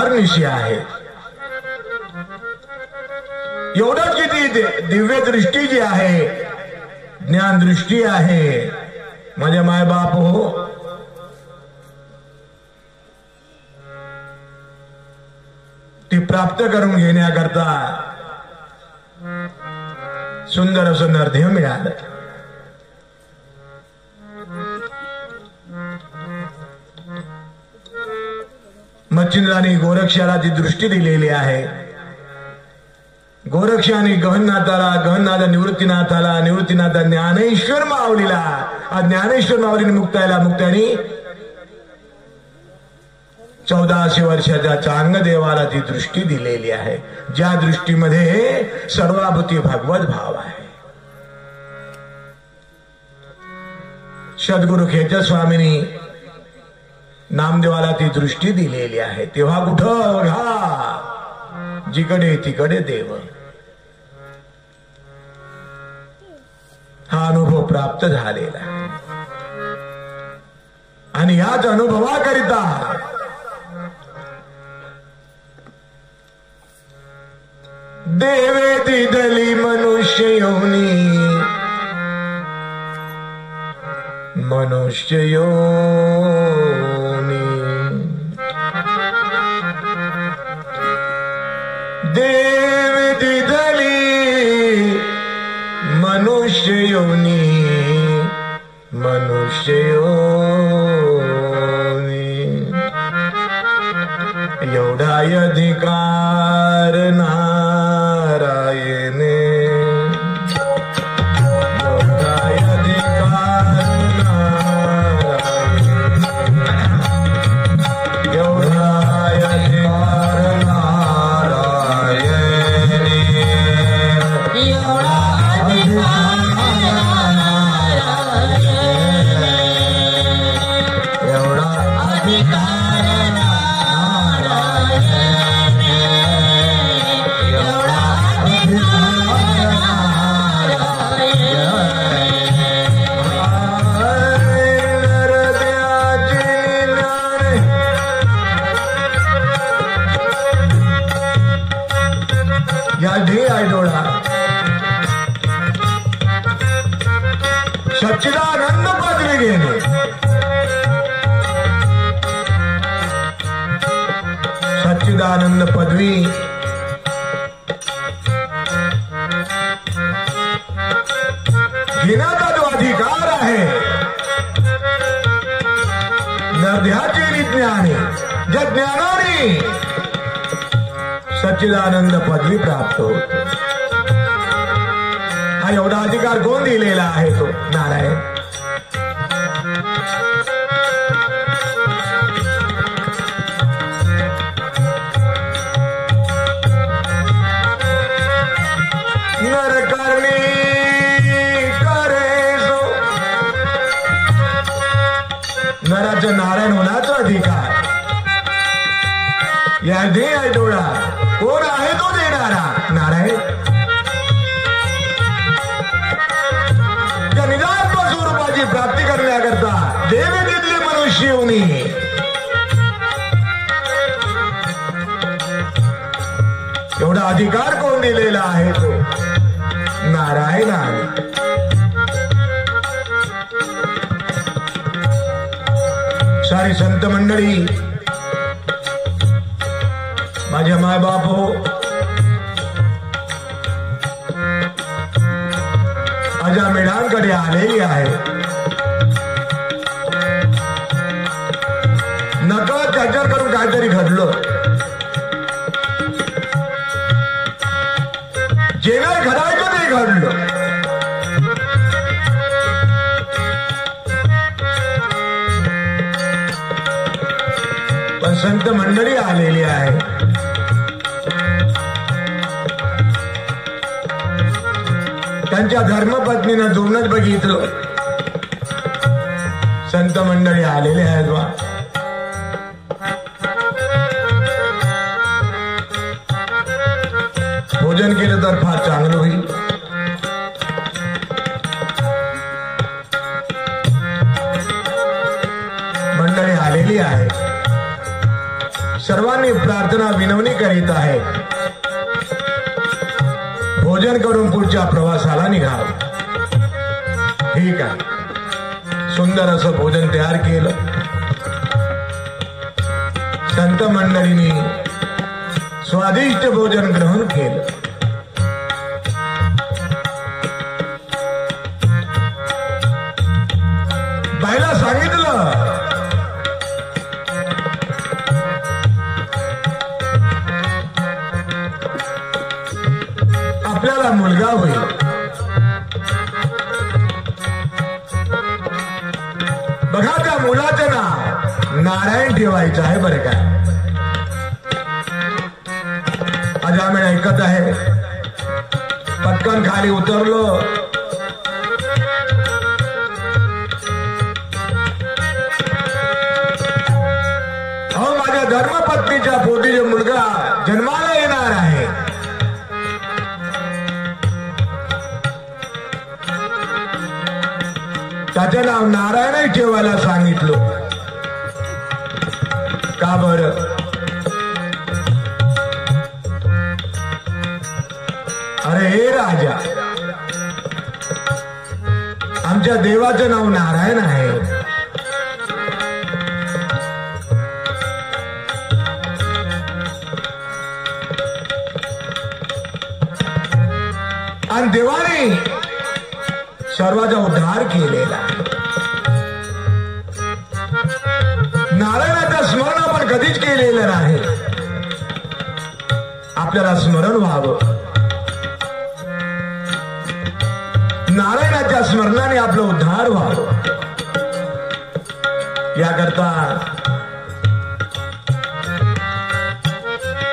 अहर्निशी आहे. एवढंच किती दिव्य दृष्टी जी आहे, ज्ञान दृष्टी आहे, माझे मायबाप हो, ती प्राप्त करून घेण्याकरता सुंदर असं नरदेह मिळालं. मच्छिंद्राने गोरक्षाला ती दृष्टी दिलेली आहे. गोरक्षाने गहननाथाला, गहननाथ निवृत्तीनाथाला, निवृत्तीनाथ ज्ञानेश्वर माऊलीला, ज्ञानेश्वर माऊलीने मुक्तायला, मुक्तानी 1400 वर्षाच्या चांगदेवाला ती दृष्टी दिलेली आहे, ज्या दृष्टीमध्ये सर्वाभूती भगवत भाव आहे. सद्गुरु खेचर स्वामींनी नामदेवाला ती दृष्टी दिलेली आहे. तेव्हा कुठं बघा, जिकडे तिकडे देव. हा अनुभव प्राप्त झालेला आणि याच अनुभवाकरिता देवे दिदली मनुष्य योनी, मनुष्य योनी, देव दिदली मनुष्य योनी, मनुष्य योनी, एवढा अधिकार नारायणे, एवढा अधिकार नारायणे, एवढा अधिकार नारायणे, एवढा अधिकार नारायणे, एवढा अधिकार सच्चिदानंद पदवी घेणे, सच्चिदानंद पदवी घेण्याचा जो अधिकार आहे, नरदेहाचे विज्ञाने, ज्या ज्ञानाने सच्चिदानंद पदवी प्राप्त होते, हा एवढा अधिकार कोण दिलेला आहे? तो नारायण. नरकर्णी करे सो, नराचं नारायण होण्याचा अधिकार या दे डोळा कोण आहे? तो देणारा नारायण. स्वरूपाची प्राप्ती करण्याकरता देवे दिले मनुष्य होनी, एवढा अधिकार कोण दिलेला आहे? तो नारायण आहे. सारी संत मंडळी, माझ्या मायबाप हो, अजामेढांकडे आलेली आहे. नकळत त्याच्याकडून काहीतरी घडलं, जे नाही घडायचं ते घडलं. पण संत मंडळी आलेली आहे. त्यांच्या धर्मपत्नीनं दुर्नच बघितलं, संत मंडळी आलेले आहेत बा. भोजन केलं तर फार चांगलं होईल. मंडळी आलेली आहे. सर्वांनी प्रार्थना विनवणी करीत आहे, भोजन करून पुढच्या प्रवासाला निघाव. ठीक आहे. सुंदर असं भोजन तयार केलं. संत मंडळींनी स्वादिष्ट भोजन ग्रहण केलं. बाईला सांगितलं, आपल्याला मुलगा होईल. बघा, त्या मुलाचं नाव नारायण ठेवायचं आहे बरं का. अजामिळ ऐकत आहे. पटकन खाली उतरलो. अहो, माझ्या धर्मपत्नीच्या पोटी जो मुलगा जन्माला येणार आहे, त्याचं नाव नारायण ठेवायला सांगितलं. का बरं? अरे हे राजा, आमच्या देवाचं नाव नारायण आहे. आणि देवाने सर्वांचा उद्धार केलेला. नारायणाचं स्मरण आपण कधीच केलेलं नाही. आपल्याला स्मरण व्हावं. नारायणाच्या स्मरणाने आपलं उद्धार व्हावं, याकरता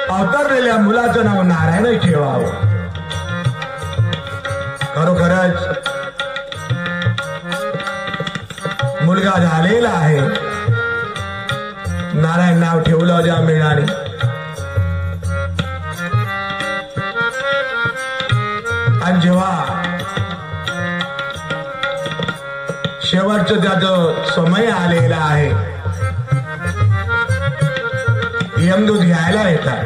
अवतरलेल्या मुलाचं नाव नारायण ठेवावं. खरोखरच मुलगा झालेला आहे. नारायण नाव ठेवलं अजामिळाने. आणि जेव्हा शेवटचं त्याचं समय आलेला आहे, यमदूत घ्यायला येतात.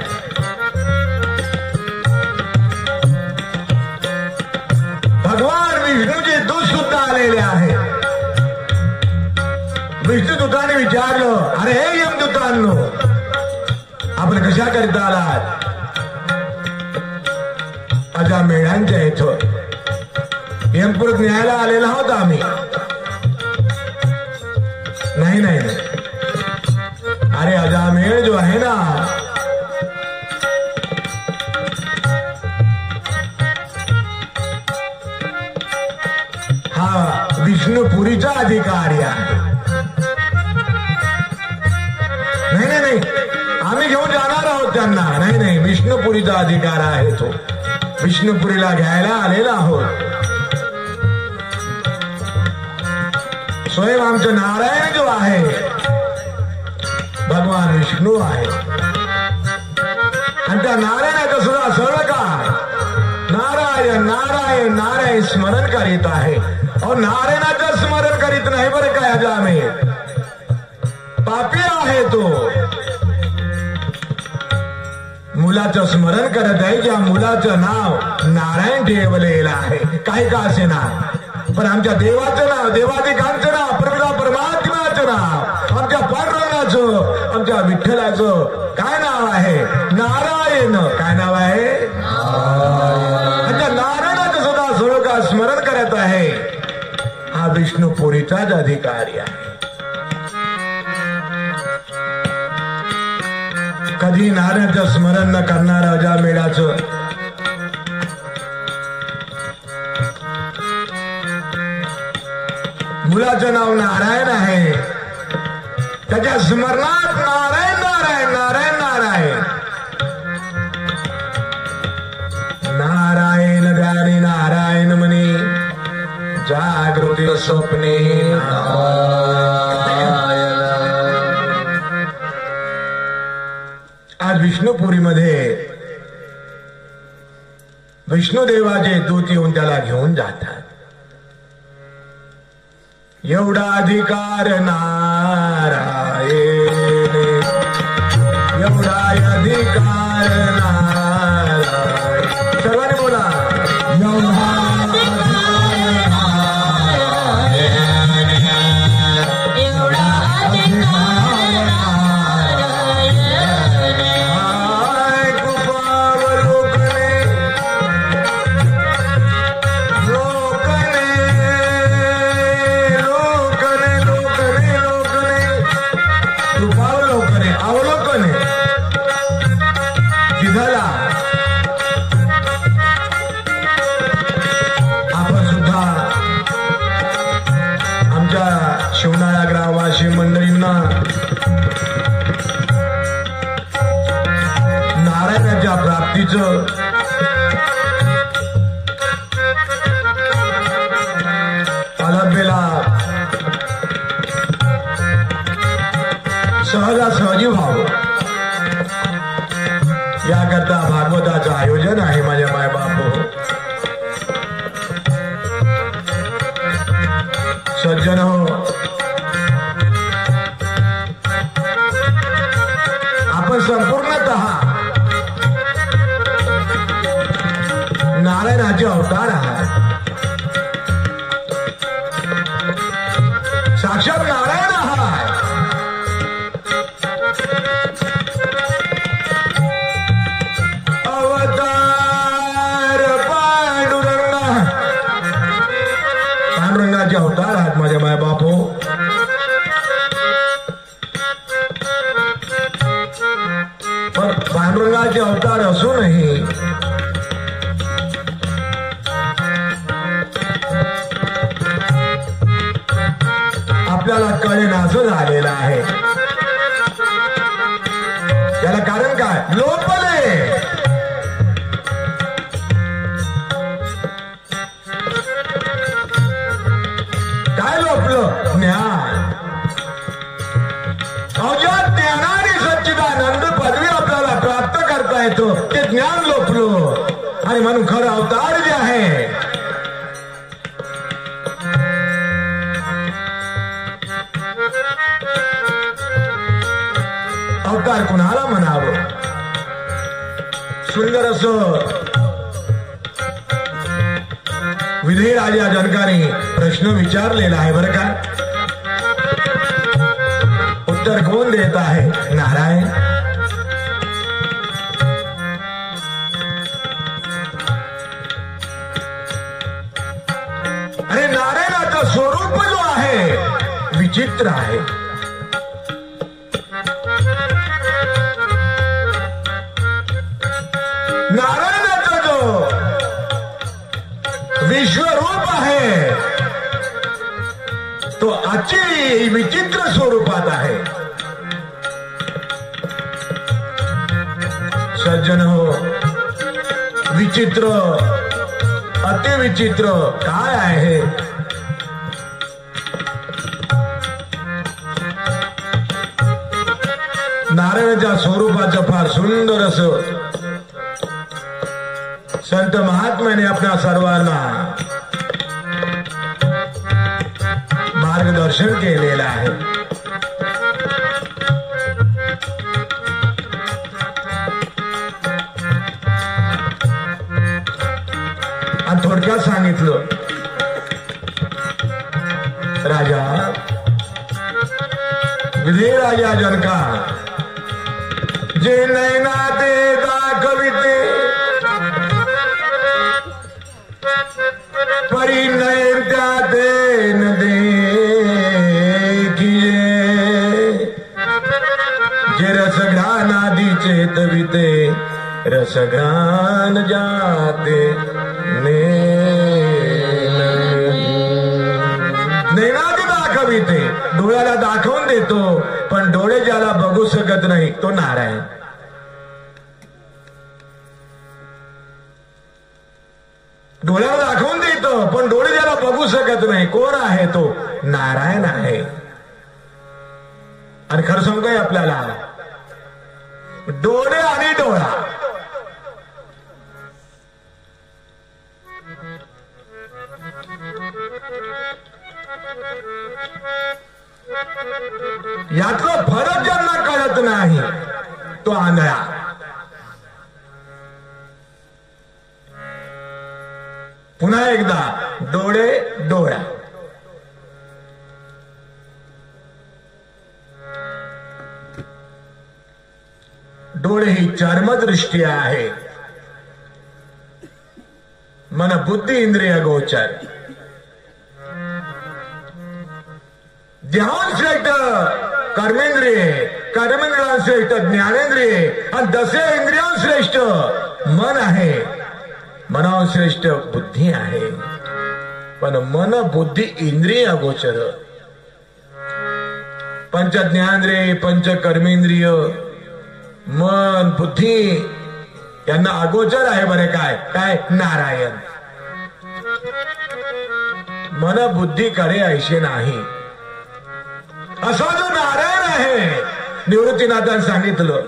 भगवान विष्णूचे दूत सुद्धा आलेले आहे. विष्णुदूताने विचारलं, अरे हे यमदूतांनो, आपण कशा करता आलात? अजामिळांच्या इथं यमपुरात न्यायला आलेला होता आम्ही. नाही नाही नाही, अरे अजामिळ जो आहे ना, हा विष्णुपुरीचा अधिकारी आहे. नाही नाही नाही, आम्ही घेऊन जाणार आहोत त्यांना. नाही नाही, विष्णुपुरीचा अधिकार आहे तो. विष्णुपुरीला घ्यायला आलेला आहोत. स्वयं आमचं नारायण जो आहे, भगवान विष्णू आहे. आणि त्या नारायणाचं सुद्धा सरळ काय, नारायण नारायण नारायण स्मरण करीत आहे. अहो, नारायणाचं स्मरण करीत नाही बरं काय. अजामिळ पापी आहे तो. मुलाचं स्मरण करत आहे, ज्या मुलाचं नाव नारायण ठेवलेलं आहे. काही का असे ना, पण आमच्या देवाचं नाव, देवाधिकांचं नाव, परमात्म्याचं नाव, आमच्या पांडुरंगाचं, आमच्या विठ्ठलाचं काय नाव आहे? नारायण. काय नाव आहे? नारायणाचं सुद्धा स्वरूपा स्मरण करत आहे. हा विष्णुपुरीचाच अधिकारी आहे. कधी नारायणाचं स्मरण न करणारं अजामिळाचं मुलाचं नाव नारायण आहे. त्याच्या स्मरणात नारायण नारायण नारायण नारायण नारायण ध्यानी नारायण म्हणे जागृती स्वप्ने आज विष्णुपुरीमध्ये विष्णुदेवाचे दूत येऊन त्याला घेऊन जातात. एवढा अधिकार नारायण एवढा अधिकार नारायण. सर्वांनी बोला एवढा शिवनाळा ग्रामवासी मंडळींना नारायणाच्या प्राप्तीचं अलभ्यला सहजासहजी व्हावं याकरता भागवताचं आयोजन आहे. माझ्या मायबाप सज्जन हो, आपण संपूर्णतः नारायणाचे अवतार आहात. साक्षात नारायण आहात. अवतार पांडुरंगा, पांडुरंगाचे अवतार आहात माझ्या माय बापू. पण पांडुरंगाचे अवतार असूनही आपल्याला कळेनासं झालेलं आहे. याला कारण काय? लोपले. काय लोपलं? ज्ञान. अवघ्या ज्ञानाने सच्चिदानंद पदवी आपल्याला प्राप्त करता येतो, ते ज्ञान लोपलं. आणि म्हणून खरं अवतार जे आहे अवतार कुणाला म्हणावं? सुंदर असं विधेयराजा जनकाने प्रश्न विचारलेला आहे बरं का. उत्तर कोण देत आहे? नारायण. अरे नारायणाचं स्वरूप जो आहे विचित्र आहे. नारायणाचा जो विश्वरूप आहे तो अति विचित्र स्वरूपात आहे. सज्जन हो, विचित्र अतिविचित्र काय आहे? नारायणाच्या स्वरूपाचं फार सुंदर असं संत महात्म्याने आपल्या सर्वांना मार्गदर्शन केलेलं आहे. आणि थोडक्यात सांगितलं, राजा विधेयराजा जनका जे नैना ते दाखविते परी नयन त्या देन देखिए, जे रसघ्राण आदि चेतविते रसघ्राण जाते नैनादी दाखविते. डोळ्याला दाखवून देतो पण डोळे ज्याला बघू शकत नाही तो नारायण. डोळ्याला दाखवून देतो पण डोळे ज्याला बघू शकत नाही कोण आहे तो? नारायण आहे. आणि खरं सांगू काय आपल्याला, डोळे आणि डोळा यातला फरक ज्यांना कळत नाही तो आंधळा. पुन्हा एकदा डोळे डोळा. डोळे ही चर्मदृष्टी आहे. मन बुद्धी इंद्रिय गोचर. ध्यान श्रेष्ठ कर्मेंद्रिय, कर्मेंद्रिया श्रेष्ठ ज्ञानेंद्रिय आणि 10 इंद्रिया श्रेष्ठ मन आहे. मना श्रेष्ठ बुद्धी आहे. पण मन बुद्धी इंद्रिय गोचर. पंच ज्ञानेंद्रिय, पंच कर्मेंद्रिय, मन बुद्धी यांना अगोचर आहे. बरे काय काय नारायण. मन बुद्धी कडे ऐसे नाही. असा जो नारायण आहे, निवृत्तीनाथांनी सांगितलं,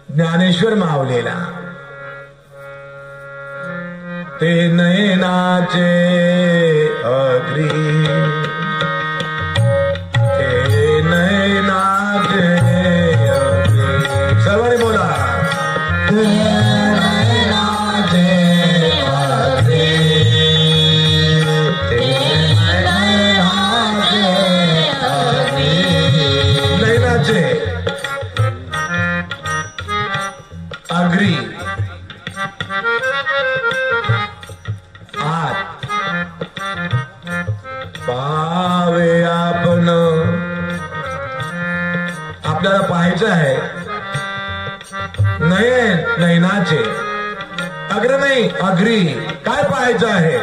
ज्ञानेश्वर मावलेला. ते नयनाचे अग्री, ते नयनाचे अग्री. सर्वांनी बोला. ते नयनाचे अग्री, ते नयनाचे अग्री. नयनाचे अग्री पावे आपण. आपल्याला पाहायचं आहे. नयन नयनाचे अग्र नाही अग्री. काय पाहायचं आहे?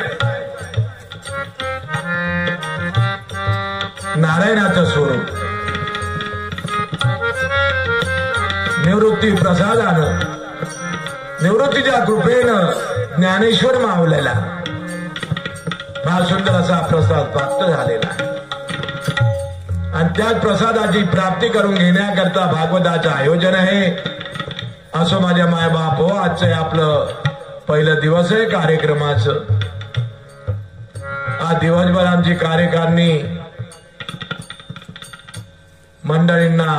नारायणाचं स्वरूप. निवृत्ती प्रसादानं, निवृत्तीच्या कृपेनं ज्ञानेश्वर मावलेला फार सुंदर असा प्रसाद प्राप्त झालेला आहे. आणि त्याच प्रसादाची प्राप्ती करून घेण्याकरता भागवताचं आयोजन आहे. असो माझ्या मायबाप हो, आजचं आपलं पहिलं दिवस आहे कार्यक्रमाचं. आज दिवसभर आमची कार्यकारिणी मंडळींना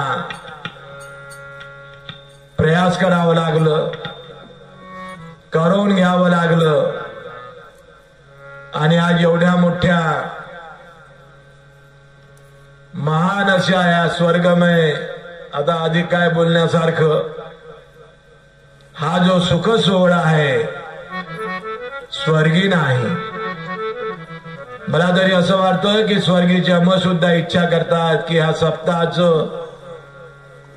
प्रयास करावं लागलं, करून घ्यावं लागलं. आणि आज एवढ्या मोठ्या महान अशा या स्वर्गमय, आता अधिक काय बोलण्यासारखं, हा जो सुख सोहळा आहे स्वर्गी नाही. मला तरी असं वाटतं की स्वर्गीचे अम सुद्धा इच्छा करतात की हा सप्ताहाचं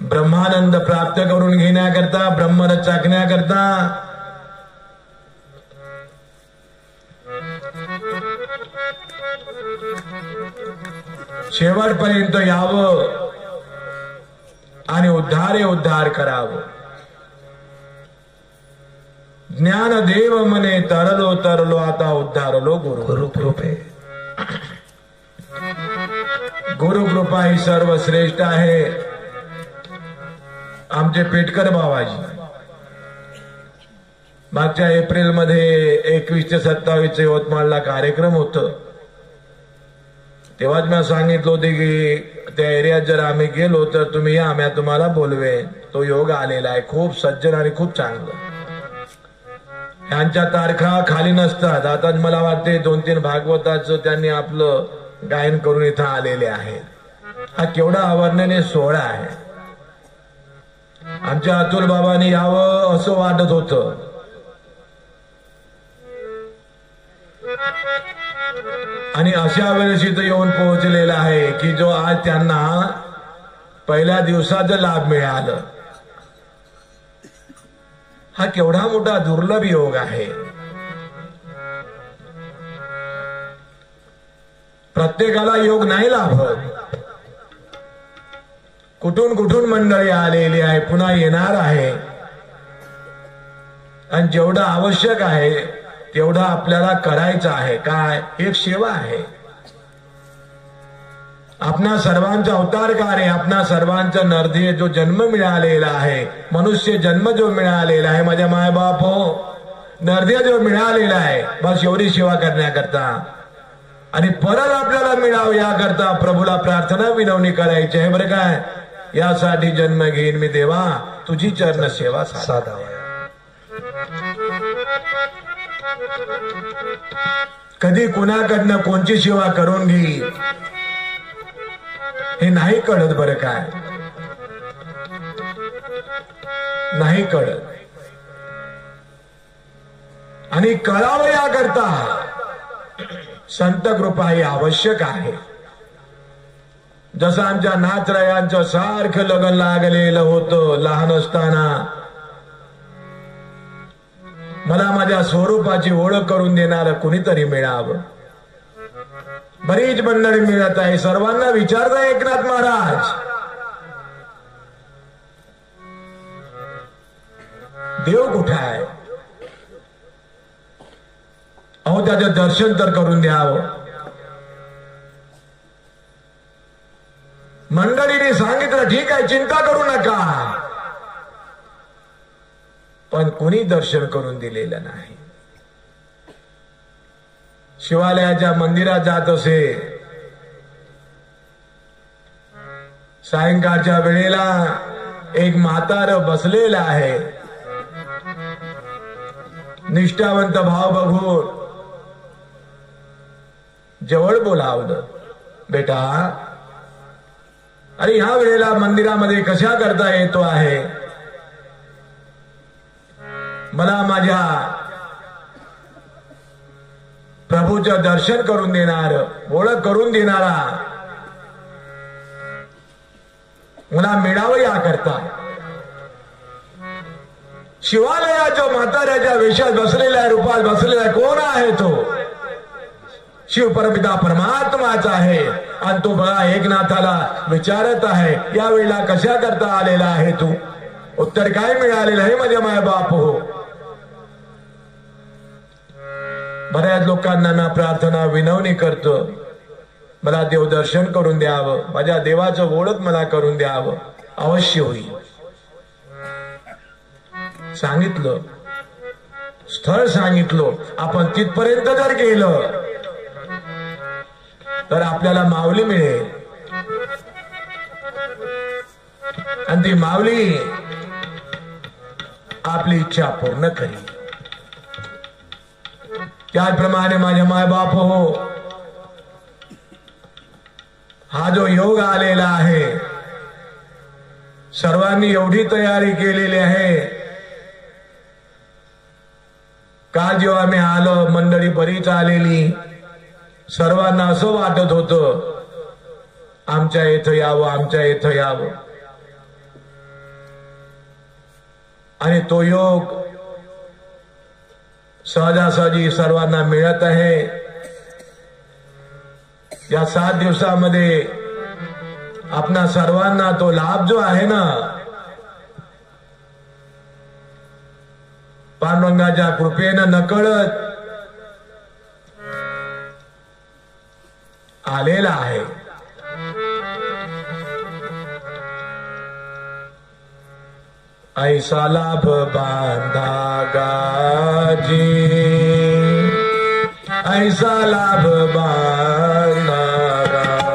ब्रह्मानंद प्राप्त करून घेण्याकरता, ब्रह्मरस चाखण्याकरता शेवटपर्यंत यावं आणि उद्धार करावं. ज्ञानदेव मने तरलो तरलो, आता उद्धारलो गुरु कृपे. गुरु कृपा ही सर्व श्रेष्ठ आहे. आमचे पेटकर बाबाजी मागच्या एप्रिल मध्ये 21 ते 27 यवतमाळला कार्यक्रम होत. तेव्हाच मी सांगितलं होते की त्या एरियात जर आम्ही गेलो तर तुम्ही या, आम्ही तुम्हाला बोलवेन. तो योग आलेला आहे. खूप सज्जन आणि खूप चांगलं. यांच्या तारखा खाली नसतात. आता मला वाटते 2-3 भागवताचं त्यांनी आपलं गायन करून इथं आलेले आहेत. हा केवढा अवर्णनीय सोहळा आहे. आमच्या अतुल बाबांनी यावं असं वाटत होतं. आणि अशा वेळेस इथं येऊन पोहोचलेला आहे की जो आज त्यांना पहिल्या दिवसाचा लाभ मिळालं. हा केवढा मोठा दुर्लभ योग आहे. प्रत्येकाला योग नाही लाभत. कुठून कुठून मंडळी आलेली आहे, पुन्हा येणार आहे. आणि जेवढं आवश्यक आहे तेवढं आपल्याला करायचं आहे. काय? एक सेवा आहे. आपणा सर्वांचा अवतार कार्य, आपणा सर्वांचा नरदेह जो जन्म मिळालेला आहे, मनुष्य जन्म जो मिळालेला आहे, माझ्या मायबाप हो, नरदेह जो मिळालेला आहे, बस एवढी सेवा करण्याकरता आणि परत आपल्याला मिळावं याकरता प्रभूला प्रार्थना विनवणी करायची आहे. बरं काय? यासाठी जन्म घेईन मी देवा तुझी चरण सेवा साधावा. कधी कुणाकडनं कोणची सेवा करून घेई हे नाही कळत. बरं काय नाही कळत. आणि कळावं याकरता संत कृपा ही आवश्यक आहे. जसं आमच्या नाथरायांचं सारखं लग्न लागलेलं होतं लहान असताना. मला माझ्या स्वरूपाची ओळख करून देणारं कुणीतरी मिळावं. बरीच मंडळी मिळत आहे. सर्वांना विचारता एकनाथ महाराज देव कुठे आहे? अहो त्याचं दर्शन तर करून द्यावं. मंडळीने सांगितलं ठीक आहे चिंता करू नका, पण कोणी दर्शन करून दिलेलं नाही. शिवालयाच्या मंदिरात जात असे. सायंकाळच्या वेळेला एक म्हातार बसलेला आहे. निष्ठावंत भाव बघून जवळ बोलावलं. बेटा अरे ह्या वेळेला मंदिरामध्ये कशा करता येतो आहे? मला माझ्या प्रभूचं दर्शन करून देणार, ओळख करून देणारा मला मिळावं याकरता. शिवालयाच्या म्हाताऱ्याच्या वेशात बसलेल्या रूपात बसलेला कोण आहे? तो शिव परमिता परमात्माचा आहे. आणि तो बघा एकनाथाला विचारत आहे या वेळेला कशा करता आलेला आहे तू? उत्तर काय मिळालेलं आहे? माझ्या माय बाप हो. बऱ्याच लोकांना ना प्रार्थना विनवणी करतो, मला देवदर्शन करून द्यावं, माझ्या देवाचं ओळख मला करून द्यावं. अवश्य होईल. सांगितलं, स्थळ सांगितलं, आपण तिथपर्यंत जर गेलं तर आपल्याला माऊली मिळेल. आणि ती माऊली आपली इच्छा पूर्ण करेल. त्याप्रमाणे माझ्या मायबाप हो, हा जो योग आलेला आहे सर्वांनी एवढी तयारी केलेली आहे. काल जेव्हा मी आलो मंडळी बरीच आलेली. सर्वांना असं वाटत होतं आमच्या इथं यावं, आमच्या इथं यावं. आणि तो योग सहजासहजी सर्वांना मिळत आहे. या 7 दिवसामध्ये आपणा सर्वांना तो लाभ जो आहे ना पांडुरंगाच्या कृपेनं नकळत आलेला आहे. ऐसा लाभ बांधा गाजी, ऐसा लाभ बांधा गाजी,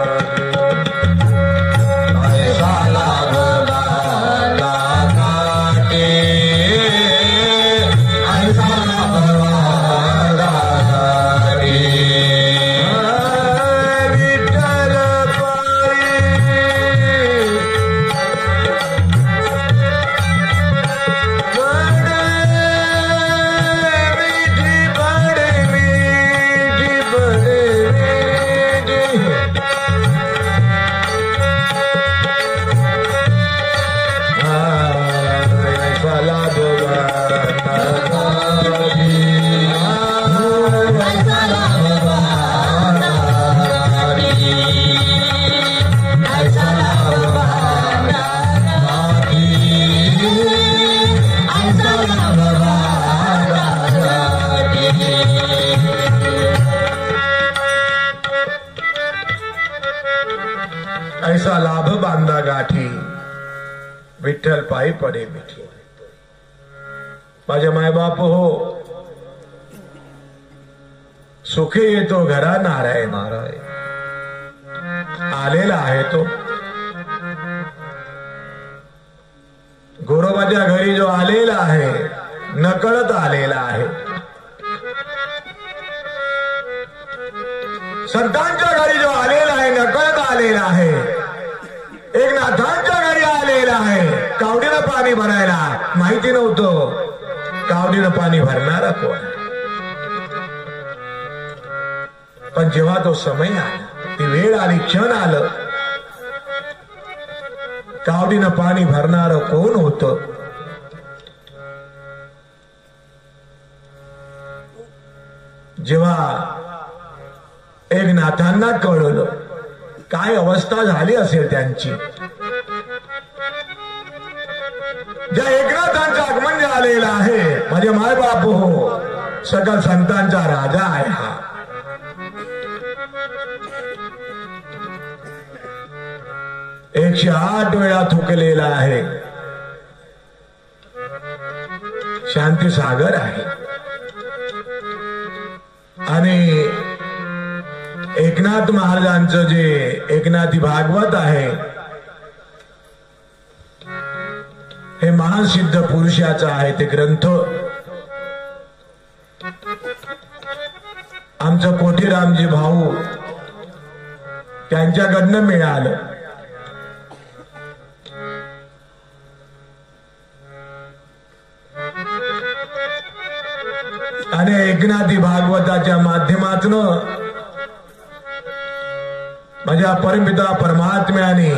ऐसा लाभ बांधा गाजी, ऐसा लाभ बांधा गाजी. ऐसा लाभ बांधा गाठी, विठ्ठल पायी पडे मिठी. माझे मायबाप हो, सुखी येतो घरा नारायण. आलेला आहे तो नकळत आलेला आहे. संतांच्या घरी जो आलेला आहे नकळत आलेला आहे. एकनाथांच्या घरी आलेला आहे. कावडीनं पाणी भरायला माहिती नव्हतं कावडीनं पाणी भरणारा कोण. पण जेव्हा तो समय आला, ती वेळ आली, क्षण आलं, कावडीनं पाणी भरणारं कोण होतं. जेव्हा एकनाथांना कळलं, काय अवस्था झाली असेल त्यांची. ज्या एकनाथांचं आगमन झालेलं आहे, माझे माय बाप हो, सकल संतांचा राजा आहे हा. 108 वेळा थुकलेला आहे. शांती सागर आहे. आणि एकनाथ महाराजांचं जे एकनाथी भागवत आहे, हे महान सिद्ध पुरुषाचं आहे. ते ग्रंथ आमचं कोठीरामजी भाऊ त्यांच्याकडनं मिळालं. आणि एकनाथी भागवताच्या माध्यमातून माझ्या परमपिता परमात्म्याने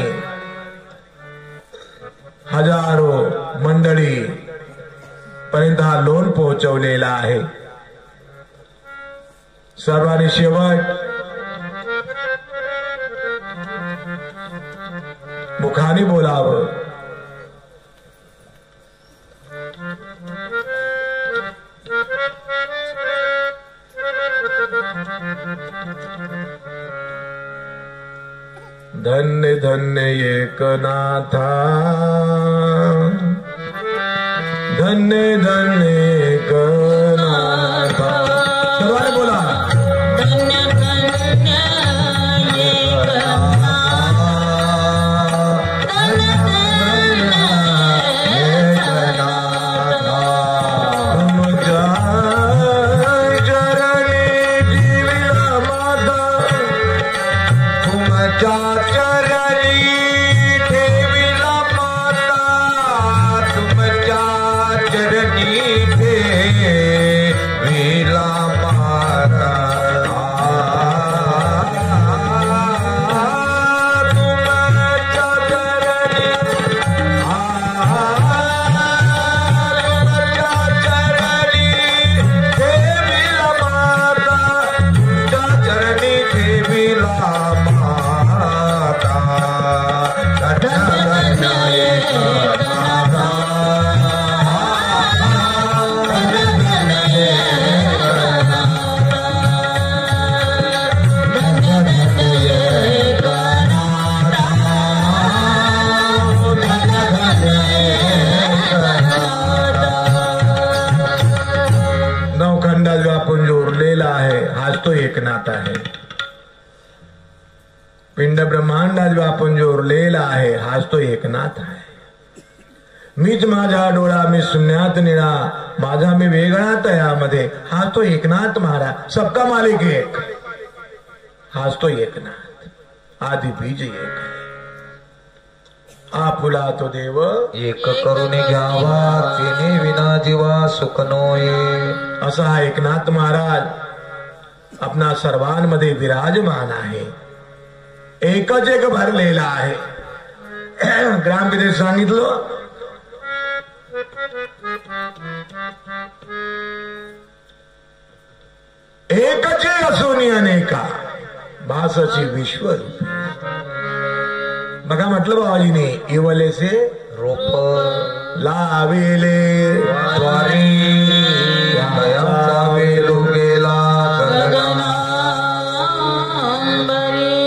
हजारो मंडळी पर्यंत हा लोन पोहोचवलेला आहे. सर्वांनी शेवट मुखाने बोलावं. धन्य धन्य एकनाथा, धन्य धन्य एकनाथा. सर्वांनी बोला, धन्य धन्य एकनाथा, धन्य धन्य एकनाथा. तुमच्या चरणी जीविला माता, तुमच्या एकनाथ आहे. पिंड ब्रह्मांडात व्यापून जो उरलेला आहे, हाच तो एकनाथ आहे. मीच माझा डोळा, मी शून्यात निळा, माझा मी वेगळा तयामध्ये, हा तो एकनाथ महाराज. सबका मालिक एक, हाच तो एकनाथ. आदि बीज एक आहे. आपुला तो देव एक करुणे घ्यावा, तिने विना जीवा सुख नोये. असा हा एकनाथ महाराज आपणा सर्वांमध्ये विराजमान आहे. एकच एक भरलेला आहे. ग्रामविदेश सांगितलं, एकचे असून अनेका, भासची विश्वरूप. बघा म्हटलं बाबाजीने, इवलेसे रोप लावेले स्वारी, वेलो गेला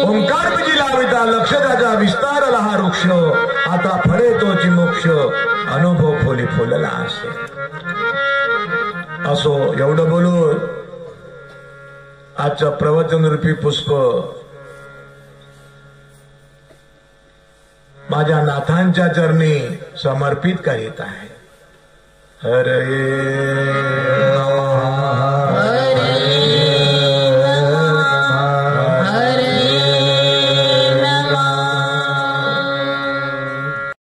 ओंकार बीजी लाविता, लक्ष त्याचा विस्तारला हा वृक्ष, आता फळे तोची मोक्ष, अनुभव फुली फुलला असे. असो एवढं बोलून आजचं प्रवचन रूपी पुष्प माझ्या नाथांच्या चरणी समर्पित करीत आहे. हरे